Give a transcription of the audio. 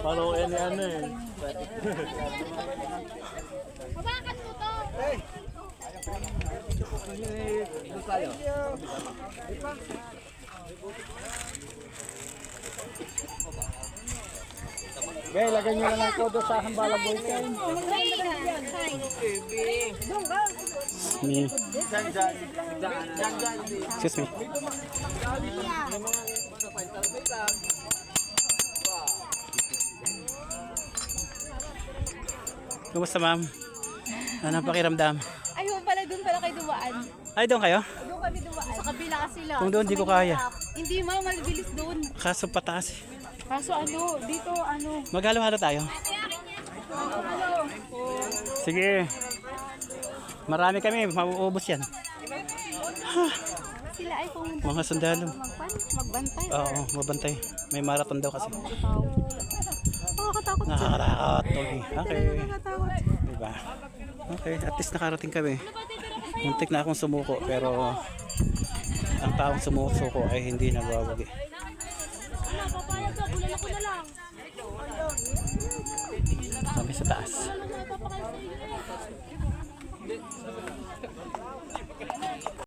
Parang ano eh. Hawakan mo to. Gay, lagyan nyo lang ang kodo sa hambalang boy ko. Me. Excuse me. Kumusta ma'am? Ano ang pakiramdam? Ayun pala, doon pala kayo dumaan. Ay, doon kayo? Doon kami dumaan. Sa kabila kasi lang. Kung doon, di ko kaya. Hindi ma, mabilis doon. Kaso pataas. Kaso ano, dito ano. Maghalo-halo tayo. Sige. Marami kami, mauubos yan. Sila ay pumunta. Mga sundalo. Magbantay. Oo, mabantay. May marathon daw kasi. Nakakatakot. Nakakatakot. Okay. Nakakatakot. Diba? Okay, at least nakarating kami. Muntik na akong sumuko, pero ang taong sumusuko ay hindi nagwawagi. Papayag ka, bulan ako na lang. Kami sa taas. Papakay sa iyo.